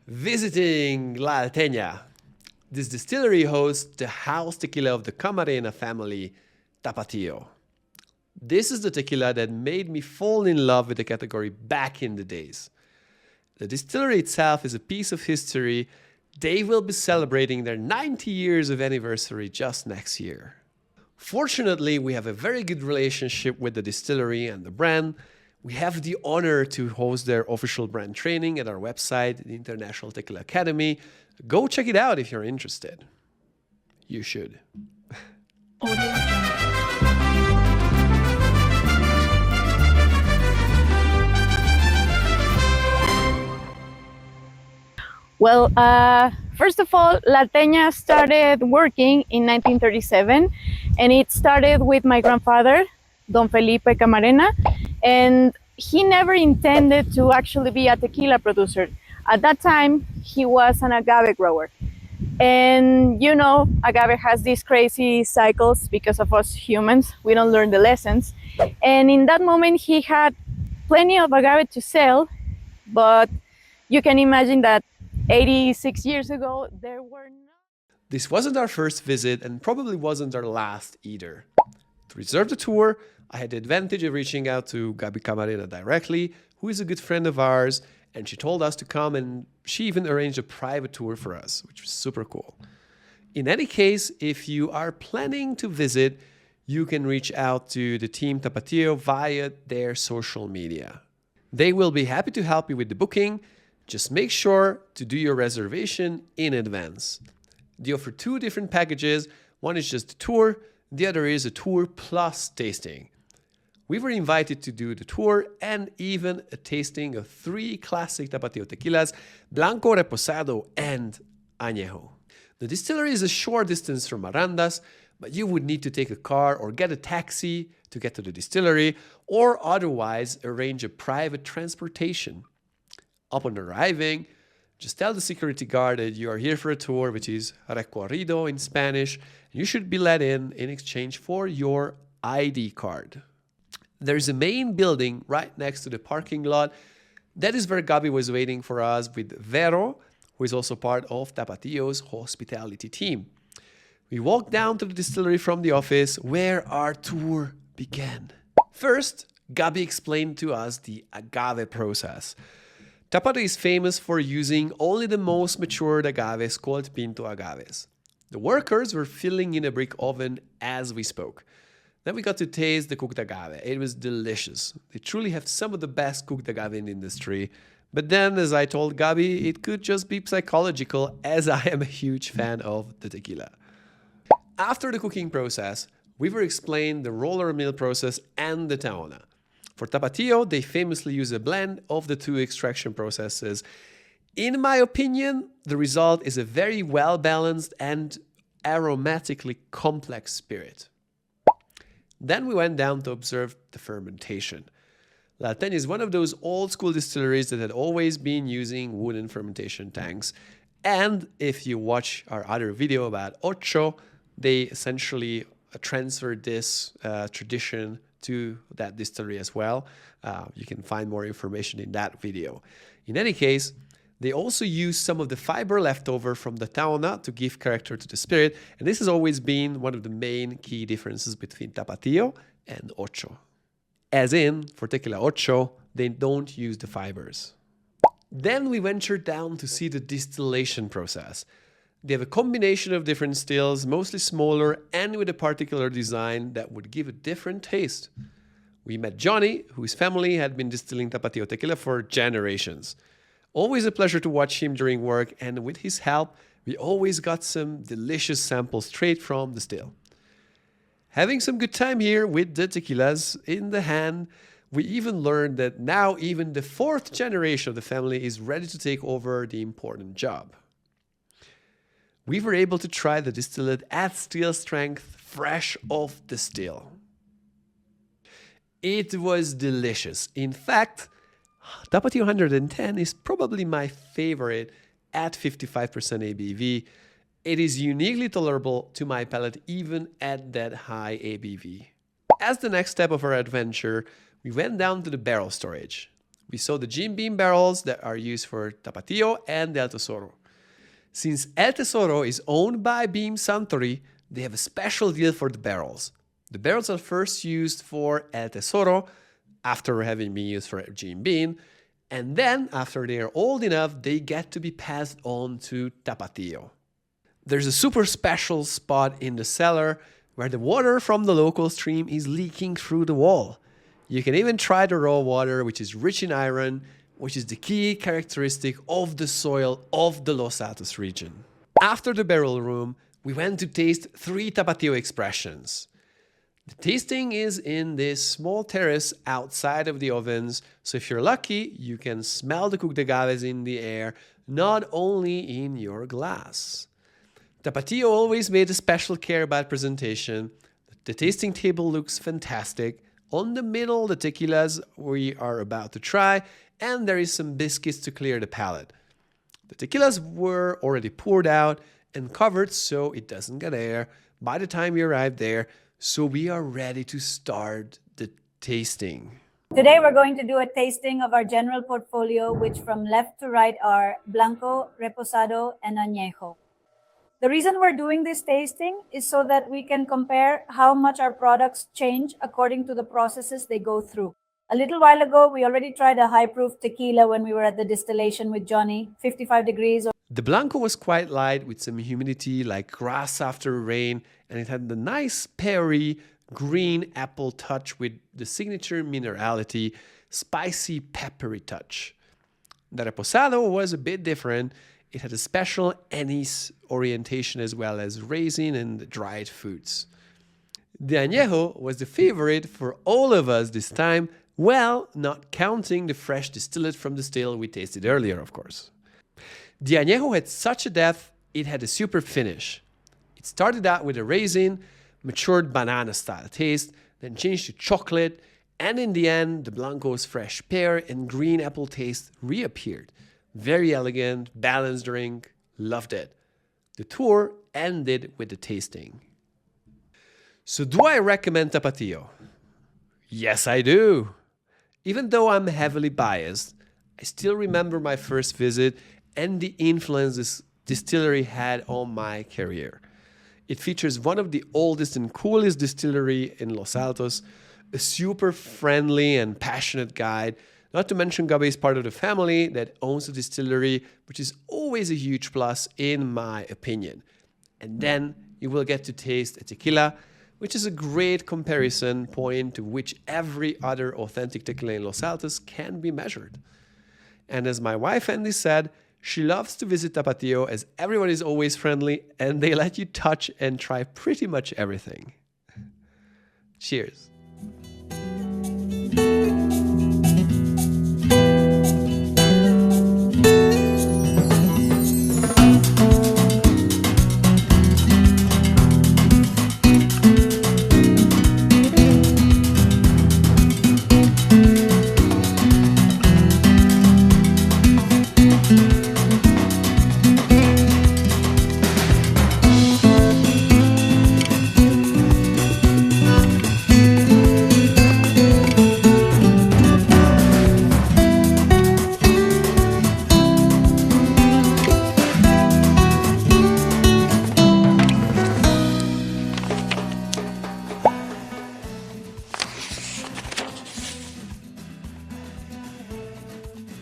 Visiting La Alteña. This distillery hosts the house tequila of the Camarena family, TAPATIO. This is the tequila that made me fall in love with the category back in the days. The distillery itself is a piece of history. They will be celebrating their 90 years of anniversary just next year. Fortunately, we have a very good relationship with the distillery and the brand. We have the honor to host their official brand training at our website, the International Tequila Academy. Go check it out if you're interested. You should. Well, first of all, La Alteña started working in 1937, and it started with my grandfather, Don Felipe Camarena, and he never intended to actually be a tequila producer. At that time, he was an agave grower. And you know, agave has these crazy cycles because of us humans. We don't learn the lessons. And in that moment, he had plenty of agave to sell, but you can imagine that 86 years ago, there were no... This wasn't our first visit and probably wasn't our last either. To reserve the tour, I had the advantage of reaching out to Gabi Camarena directly, who is a good friend of ours, and she told us to come, and she even arranged a private tour for us, which was super cool. In any case, if you are planning to visit, you can reach out to the team TAPATIO via their social media. They will be happy to help you with the booking. Just make sure to do your reservation in advance. They offer two different packages. One is just the tour, the other is a tour plus tasting. We were invited to do the tour and even a tasting of 3 classic Tapatio tequilas, Blanco, Reposado, and Añejo. The distillery is a short distance from Arandas, but you would need to take a car or get a taxi to get to the distillery, or otherwise arrange a private transportation. Upon arriving, just tell the security guard that you are here for a tour, which is recorrido in Spanish, and you should be let in exchange for your ID card. There's a main building right next to the parking lot. That is where Gabi was waiting for us with Vero, who is also part of Tapatio's hospitality team. We walked down to the distillery from the office where our tour began. First, Gabi explained to us the agave process. Tapatio is famous for using only the most matured agaves called pinto agaves. The workers were filling in a brick oven as we spoke. Then we got to taste the cooked agave. It was delicious. They truly have some of the best cooked agave in the industry. But then, as I told Gabi, it could just be psychological, as I am a huge fan of the tequila. After the cooking process, we were explained the roller mill process and the taona. For Tapatio, they famously use a blend of the 2 extraction processes. In my opinion, the result is a very well-balanced and aromatically complex spirit. Then we went down to observe the fermentation. La Alteña is one of those old-school distilleries that had always been using wooden fermentation tanks. And if you watch our other video about Ocho, they essentially transferred this tradition to that distillery as well. You can find more information in that video. In any case, they also use some of the fiber leftover from the taona to give character to the spirit, and this has always been one of the main key differences between Tapatio and Ocho. As in, for Tequila Ocho, they don't use the fibers. Then we ventured down to see the distillation process. They have a combination of different stills, mostly smaller and with a particular design that would give a different taste. We met Johnny, whose family had been distilling Tapatio tequila for generations. Always a pleasure to watch him during work, and with his help, we always got some delicious samples straight from the still. Having some good time here with the tequilas in the hand, we even learned that now even the 4th generation of the family is ready to take over the important job. We were able to try the distillate at still strength, fresh off the still. It was delicious. In fact, Tapatio 110 is probably my favorite at 55% ABV. It is uniquely tolerable to my palate even at that high ABV. As the next step of our adventure, we went down to the barrel storage. We saw the Jim Beam barrels that are used for Tapatio and El Tesoro. Since El Tesoro is owned by Beam Suntory, they have a special deal for the barrels. The barrels are first used for El Tesoro, after having been used for Jim Beam, and then, after they are old enough, they get to be passed on to Tapatio. There's a super special spot in the cellar where the water from the local stream is leaking through the wall. You can even try the raw water, which is rich in iron, which is the key characteristic of the soil of the Los Altos region. After the barrel room, we went to taste 3 Tapatio expressions. The tasting is in this small terrace outside of the ovens, so if you're lucky, you can smell the cooked agaves in the air, not only in your glass. Tapatio always made a special care about presentation. The tasting table looks fantastic. On the middle, the tequilas we are about to try, and there is some biscuits to clear the palate. The tequilas were already poured out and covered so it doesn't get air by the time we arrive there, so we are ready to start the tasting. Today we're going to do a tasting of our general portfolio, which from left to right are Blanco, Reposado, and Añejo. The reason we're doing this tasting is so that we can compare how much our products change according to the processes they go through. A little while ago, we already tried a high-proof tequila when we were at the distillation with Johnny, 55 degrees. The Blanco was quite light with some humidity like grass after rain, and it had the nice peary green apple touch with the signature minerality, spicy peppery touch. The Reposado was a bit different. It had a special anise orientation as well as raisin and dried fruits. The Añejo was the favorite for all of us this time, well, not counting the fresh distillate from the still we tasted earlier, of course. The Añejo had such a depth, it had a super finish. It started out with a raisin, matured banana-style taste, then changed to chocolate, and in the end, the Blanco's fresh pear and green apple taste reappeared. Very elegant, balanced drink, loved it. The tour ended with the tasting. So do I recommend Tapatio? Yes, I do. Even though I'm heavily biased, I still remember my first visit and the influence this distillery had on my career. It features one of the oldest and coolest distillery in Los Altos, a super friendly and passionate guide, not to mention Gabe is part of the family that owns the distillery, which is always a huge plus in my opinion. And then you will get to taste a tequila, which is a great comparison point to which every other authentic tequila in Los Altos can be measured. And as my wife Andy said, she loves to visit Tapatio as everyone is always friendly and they let you touch and try pretty much everything. Cheers.